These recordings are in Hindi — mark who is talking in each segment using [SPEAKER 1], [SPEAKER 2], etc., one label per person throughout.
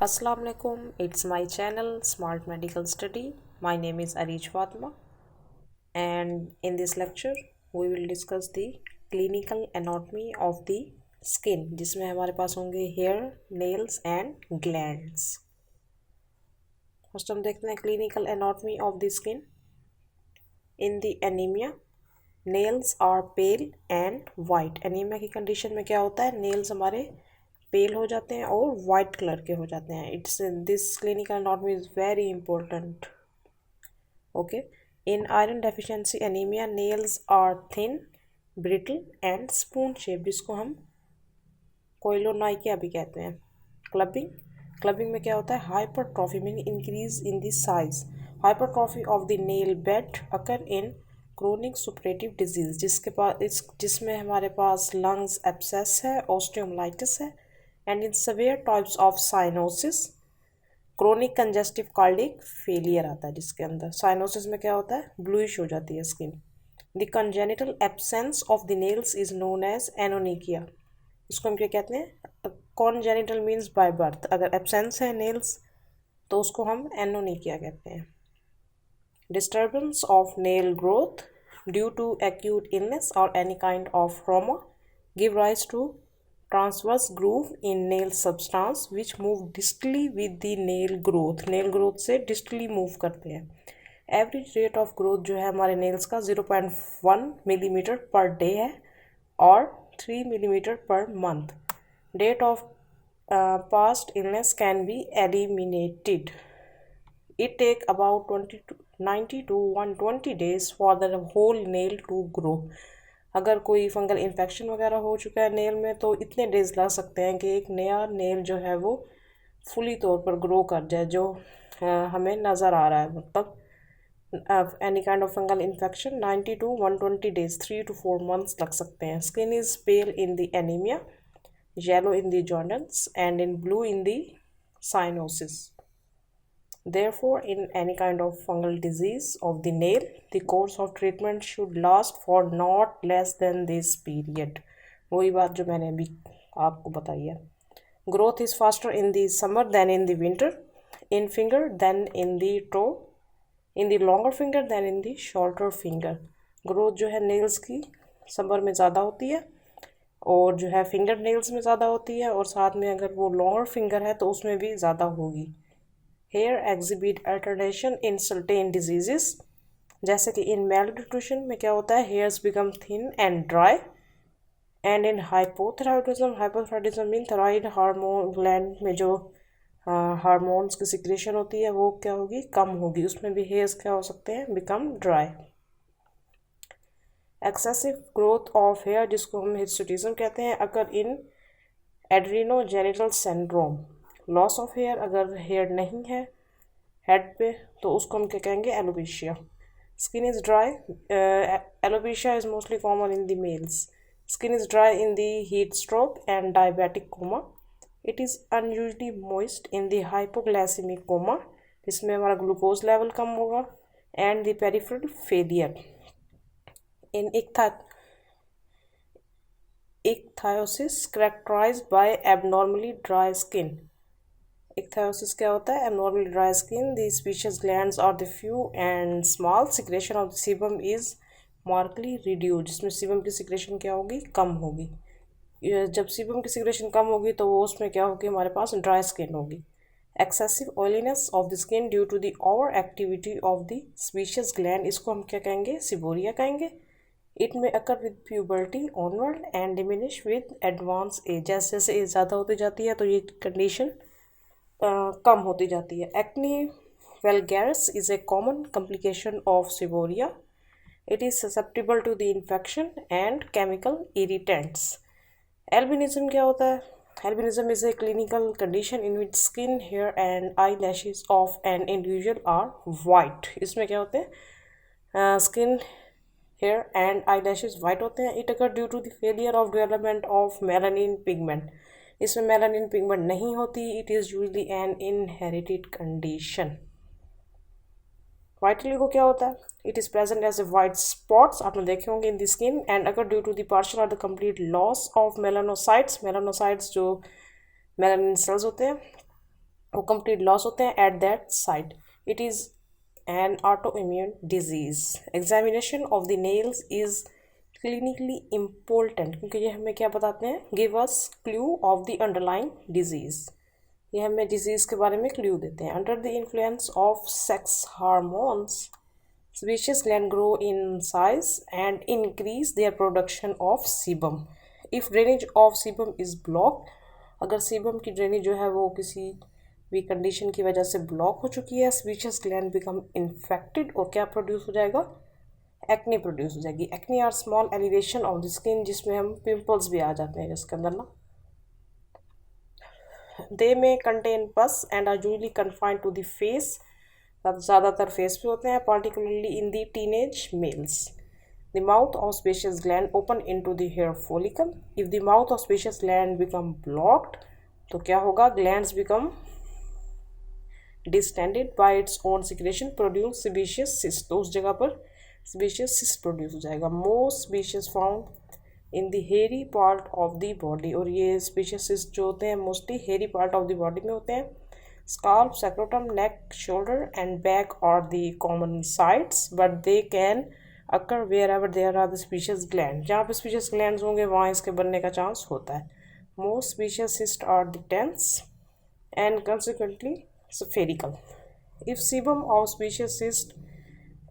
[SPEAKER 1] Assalamu alaikum, it's my channel Smart Medical Study. My name is Areej Fatima, and in this lecture we will discuss the clinical anatomy of the skin, जिसमें हमारे पास होंगे hair, nails and glands. First हम देखते हैं clinical anatomy of the skin. In the anemia, nails are pale and white. anemia की कंडीशन में क्या होता है, nails हमारे पेल हो जाते हैं और वाइट कलर के हो जाते हैं. It's this clinical anatomy is very important. Okay, in iron deficiency anaemia nails are thin, brittle and spoon shape, जिसको हम कोइलोनाइकिया भी कहते हैं. क्लबिंग में क्या होता है, hypertrophy meaning increase in the size. Hypertrophy of the nail bed occur in chronic superlative disease, जिसमें हमारे पास लंग्स एब्सेस है, ऑस्टियोमाइटिस है, and in severe types of cyanosis, chronic congestive cardiac failure आता है, जिसके अंदर cyanosis में क्या होता है, bluish हो जाती है skin. The congenital absence of the nails is known as anonychia. इसको हम क्या कहते हैं, congenital means by birth. अगर absence है nails तो उसको हम anonychia कहते हैं. Disturbance of nail growth due to acute illness or any kind of trauma give rise to transverse groove in nail substance which move distally with the nail growth. nail growth से distally move करते हैं. एवरेज रेट ऑफ ग्रोथ जो है हमारे नेल्स का 0.1 मिलीमीटर पर डे है और 3 millimetre per month. Date of past illness can be eliminated. It take about 90 to 120 days for the whole nail to grow. अगर कोई फंगल इन्फेक्शन वगैरह हो चुका है नेल में तो इतने डेज लग सकते हैं कि एक नया नेल जो है वो फुली तौर पर ग्रो कर जाए, जो हमें नज़र आ रहा है. मतलब any kind of fungal infection 90 to 120 days, 3 to 4 months लग सकते हैं. Skin is pail in the anaemia, yellow in the jaundice and in blue in the cyanosis. Therefore, in any kind of fungal disease of the nail, the course of treatment should last for not less than this period. वही बात जो मैंने अभी आपको बताई है. Growth is faster in the summer than in the winter, in finger than in the toe, in the longer finger than in the shorter finger. Growth जो है nails की समर में ज़्यादा होती है और जो है फिंगर नेल्स में ज़्यादा होती है, और साथ में अगर वो लॉन्गर फिंगर है तो उसमें भी ज़्यादा होगी. Hair exhibit alternation in certain diseases, जैसे कि इन मेलन्यूट्रिशन में क्या होता है, hairs become thin and dry. And in hypothyroidism mean thyroid hormone gland में जो हार्मोन्स की सिक्रेशन होती है वो क्या होगी, कम होगी. उसमें भी हेयर्स क्या हो सकते हैं, become dry. Excessive growth of hair, जिसको हम हिर्सुटिज्म कहते हैं, अगर in adrenogenital syndrome. Loss of hair, अगर हेयर नहीं है हेड पे तो उसको हम क्या कहेंगे, alopecia. Skin is dry, alopecia is mostly common in the males. Skin is dry in the heat stroke and diabetic coma. It is unusually moist in the hypoglycaemic coma, जिसमें हमारा ग्लूकोज लेवल कम होगा. And the peripheral failure. In ichthyosis characterized by abnormally dry skin. Ichthyosis क्या होता है, abnormally dry skin. The sebaceous glands are the few and small. Secretion of the sebum is markedly reduced, जिसमें sebum की secretion क्या होगी, कम होगी. जब sebum की secretion कम होगी तो वो उसमें क्या होगी, हमारे पास dry skin होगी. Excessive oiliness of the skin due to the overactivity of the sebaceous gland, इसको हम क्या कहेंगे, सिबोरिया कहेंगे. It may occur with puberty onward and diminish with advance age. जैसे जैसे एज ज़्यादा होती जाती है तो ये कंडीशन कम होती जाती है. Acne vulgaris is a common complication of seborrhoea. It is susceptible to the infection and chemical irritants. Albinism क्या होता है, albinism is a clinical condition in which skin, hair and eyelashes of an individual are white. इसमें क्या होते हैं, skin, hair and eyelashes white होते हैं. It occur due to the failure of development of melanin pigment. इसमें मेलानिन पिगमेंट नहीं होती. It is usually an inherited condition. Vitiligo क्या होता है, it is present as a white spots, आपने देखे होंगे इन द स्किन. एंड अगर ड्यू टू द पार्शियल और the complete loss of melanocytes. Melanocytes जो मेलानिन सेल्स होते हैं वो कंप्लीट लॉस होते हैं at that site. It is an autoimmune disease. Examination of the nails is clinically important क्योंकि ये हमें क्या बताते हैं, give us clue of the underlying disease. ये हमें डिजीज के बारे में क्लू देते हैं. Under the influence of sex hormones species gland grow in size and increase their production of sebum. If drainage of sebum is blocked, अगर sebum की ड्रेनेज जो है वो किसी भी कंडीशन की वजह से ब्लॉक हो चुकी है, species gland become infected और क्या प्रोड्यूस हो जाएगा, एक्ने प्रोड्यूस हो जाएगी. Acne are small elevation of the skin जिसमें हम पिंपल्स भी आ जाते हैं जिसके अंदर ना. दे may contain pus and are usually confined to the face. ज़्यादातर फेस पे होते हैं, particularly in the teenage males. The mouth of sebaceous gland open into the hair follicle. If the mouth of sebaceous gland become blocked, तो क्या होगा, glands become distended by its own secretion, produce sebaceous cyst. तो उस जगह पर sebaceous cyst प्रोड्यूस हो जाएगा. Most sebaceous found in the hairy part of the body. और ये sebaceous cyst जो होते हैं mostly hairy part of the body में होते हैं. Scalp, scrotum, neck, shoulder and back are the common sites, but they can occur wherever there are the sebaceous glands. जहाँ पे sebaceous glands होंगे वहाँ इसके बनने का चांस होता है. Most sebaceous cysts are dense and consequently spherical. If sebum of sebaceous cyst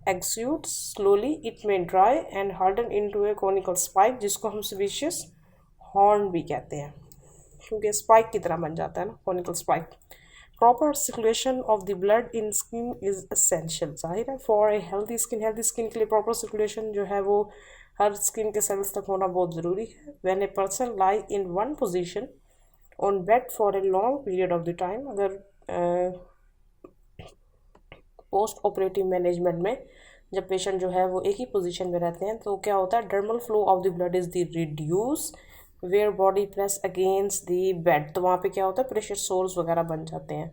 [SPEAKER 1] exudes slowly, it may dry and harden into a conical spike, जिसको हम sebaceous horn भी कहते हैं क्योंकि स्पाइक की तरह बन जाता है ना, conical spike. Proper circulation of the blood in skin is essential. जाहिर है for a healthy skin के लिए proper circulation जो है वो हर स्किन के सेल्स तक होना बहुत ज़रूरी है. When a person lie in one position on bed for a long period of the time, अगर पोस्ट ऑपरेटिव मैनेजमेंट में जब पेशेंट जो है वो एक ही पोजीशन में रहते हैं तो क्या होता है, dermal flow of the blood is the reduce where body press against the bed. तो वहाँ पे क्या होता है, प्रेशर सोर्स वगैरह बन जाते हैं.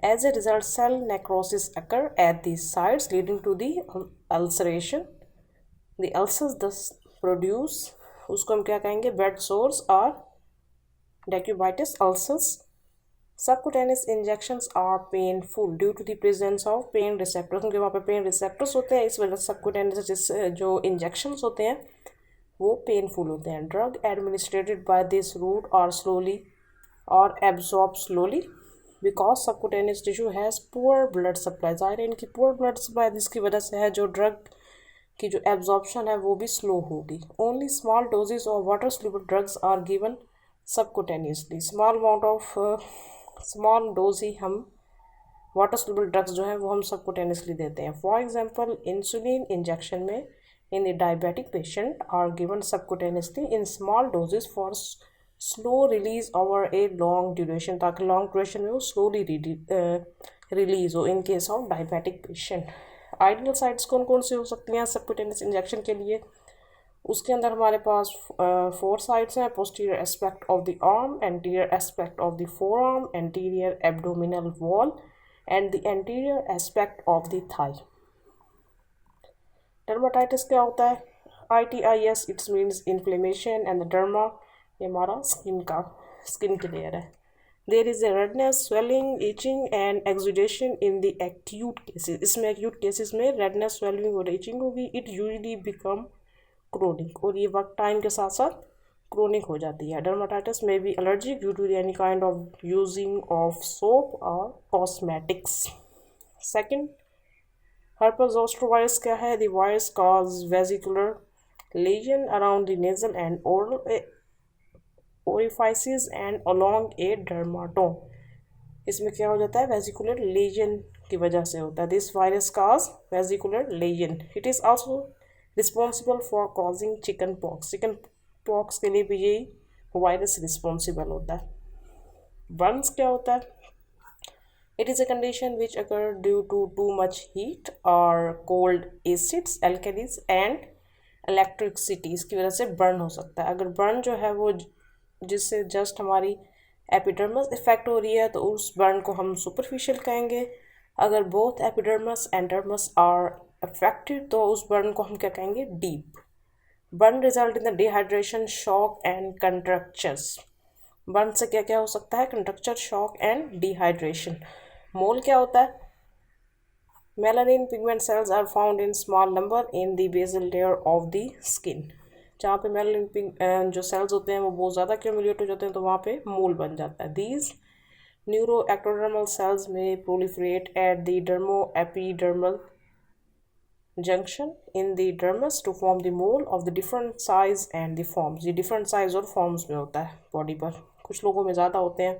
[SPEAKER 1] As a result cell necrosis occur at the sides leading to the ulceration. The ulcers thus produce, उसको हम क्या कहेंगे, बेड सोर्स और decubitus ulcers. Subcutaneous injections are painful due to the presence of pain receptors. क्योंकि वहाँ पे पेन रिसेप्टर्स होते हैं, इस वजह से subcutaneous जो इंजेक्शंस होते हैं वो पेनफुल होते हैं. Drug administered by this route are slowly are absorb slowly because subcutaneous tissue has poor blood supply. ज़ाहिर है इनकी पुअर ब्लड सप्लाई जिसकी वजह से है जो ड्रग की जो एब्जॉर्प्शन है वो भी स्लो होगी. Only small doses of water soluble drugs are given subcutaneously. Small dose ही हम वाटर सोल्यूबल ड्रग्स जो है वो हम सबकुटेनियसली देते हैं. फॉर एग्जांपल इंसुलिन इंजेक्शन में in the diabetic patient are given subcutaneously in small doses for slow release over a long duration, ताकि लॉन्ग ड्यूरेशन में वो स्लोली रिलीज हो in case of diabetic patient. Ideal sites कौन कौन सी हो सकती हैं सबकुटेनियस इंजेक्शन के लिए, उसके अंदर हमारे पास 4 साइड्स हैं. Posterior aspect of the arm, anterior aspect of the forearm, anterior abdominal wall and the anterior aspect of the thigh. Dermatitis क्या होता है, ITIS it's means inflammation and the derma ये हमारा स्किन की लेयर है. There is a redness, swelling, itching and exudation in the acute cases. इसमें एक्यूट केसेस में रेडनेस, स्वेलिंग और इचिंग होगी. इट यूजली बिकम क्रोनिक और ये वक्त टाइम के साथ साथ क्रोनिक हो जाती है. डर्माटाइटिस में be allergic due to any kind of using of soap और cosmetics. Second, herpes zoster virus क्या है, the virus cause vesicular lesion around the nasal and oral orifices and along a dermatome. इसमें क्या हो जाता है, वेसिकुलर लेजन की वजह से होता है. This virus cause vesicular lesion. It is also responsible for causing chickenpox. Chickenpox के लिए भी यही वायरस रिस्पॉन्सिबल होता है. बर्न्स क्या होता है, it is a condition which occur due to too much heat और cold acids, alkalis and electricity. इसकी वजह से बर्न हो सकता है. अगर बर्न जो है वो जिससे जस्ट हमारी एपिडर्मस इफेक्ट हो रही है तो उस बर्न को हम सुपरफिशियल कहेंगे. अगर both epidermis and dermis are affected तो उस बर्न को हम क्या कहेंगे, deep. Burn result in the dehydration, shock and contractures. Burn से क्या क्या हो सकता है? Contracture shock and dehydration. Mole क्या होता है? Melanin pigment cells are found in small number in the basal layer of the skin. जहाँ पे मेलानिन जो सेल्स होते हैं वो बहुत ज़्यादा क्यूमुलेट हो जाते हैं तो वहाँ पे मोल बन जाता है। दीज न्यूरोएक्टोडर्मल सेल्स में proliferate at the dermo epidermal junction in the dermis to form the mole of the different size and the forms। ये different size और forms में होता है बॉडी पर, कुछ लोगों में ज़्यादा होते हैं।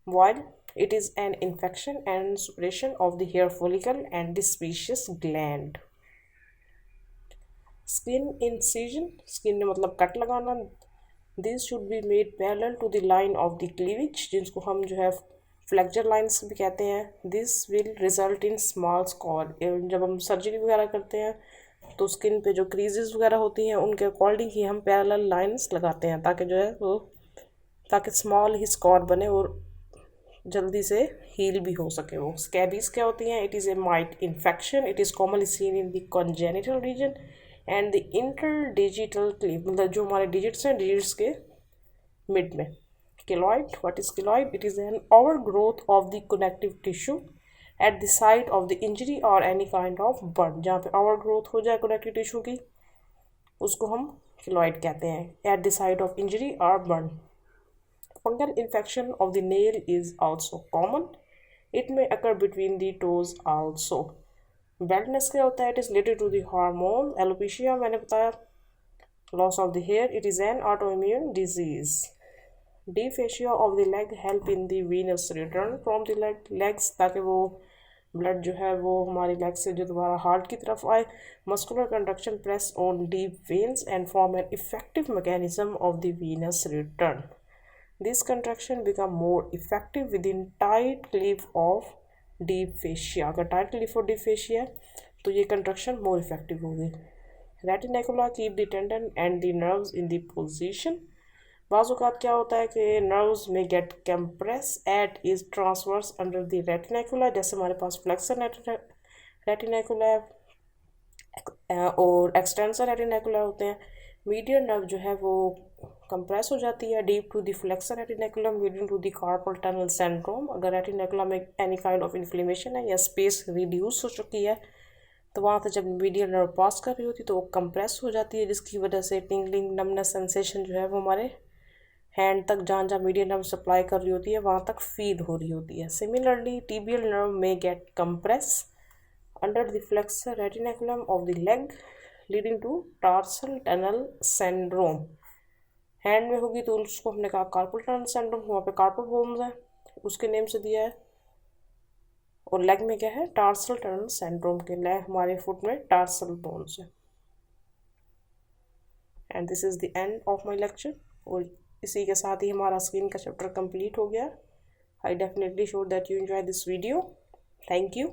[SPEAKER 1] while it is an infection and suppression of the hair follicle and the sebaceous gland। skin incision, skin में मतलब कट लगाना। This should be made parallel to the line of the cleavage, जिसको हम जो है फ्लेक्चर लाइंस भी कहते हैं। This will result in small scar. जब हम सर्जरी वगैरह करते हैं तो स्किन पे जो क्रीजेस वगैरह होती हैं उनके अकॉर्डिंग ही हम पैरेलल लाइंस लगाते हैं ताकि जो है वो ताकि स्मॉल ही स्कॉर बने और जल्दी से हील भी हो सके वो। स्कैबीज क्या होती हैं? It is a mite infection. It is commonly seen in the congenital region and the interdigital cleave, मतलब जो हमारे डिजिट्स हैं डिजिट्स के मिड में। Keloid, what is keloid? It is an overgrowth of the connective tissue at the site of the injury or any kind of burn. जहाँ पे ओवरग्रोथ हो जाए कनेक्टिव टिश्यू की उसको हम केलॉइड कहते हैं, eight the site of injury और burn. Fungal infection of the nail is also common. It may occur between the toes also. Baldness क्या होता है? It is related to the hormone. Alopecia मैंने बताया। Loss of the hair, it is an autoimmune disease. Dysphagia of the leg help in the venous return from the legs, ताकि वो ब्लड जो है वो हमारी लेग से जो दोबारा हार्ट की तरफ आए। Muscular conduction press on deep veins and form an effective mechanism of the venous return। This contraction become more effective within tight cleft of deep fascia। अगर tight cleft of deep fascia है तो ये contraction more effective होगी। Retinacula keep the tendon and the nerves in the position। बाज़ क्या होता है कि nerves में get compress at is transverse under the retinacula। जैसे हमारे पास flexor retinacula और extensor retinacula होते हैं। मीडियल नर्व जो है वो कंप्रेस हो जाती है deep to the flexor retinaculum leading to the carpal tunnel syndrome. अगर रेटिनेकुलम में एनी काइंड ऑफ इन्फ्लेमेशन है या स्पेस रिड्यूस हो चुकी है तो वहाँ से जब मीडियल नर्व पास कर रही होती है तो वो कंप्रेस हो जाती है, जिसकी वजह से टिंगलिंग नमनेस सेंसेशन जो है वो हमारे हैंड तक जहाँ जहाँ मीडियल नर्व सप्लाई कर रही होती है वहाँ तक फील हो रही होती है। सिमिलरली टिबियल नर्व में get compress under the flexor retinaculum of the leg leading to tarsal tunnel syndrome. Hand में होगी तो उसको हमने कहा कार्पल टनल सिंड्रोम, वहाँ पे कार्पल बोन्स है उसके नेम से दिया है। और लेग में क्या है? टार्सल टनल सिंड्रोम के लेग हमारे फुट में टार्सल बोन्स है। And this is the end of my lecture. और इसी के साथ ही हमारा स्किन का चैप्टर कंप्लीट हो गया। I definitely sure that you enjoy this video. Thank you.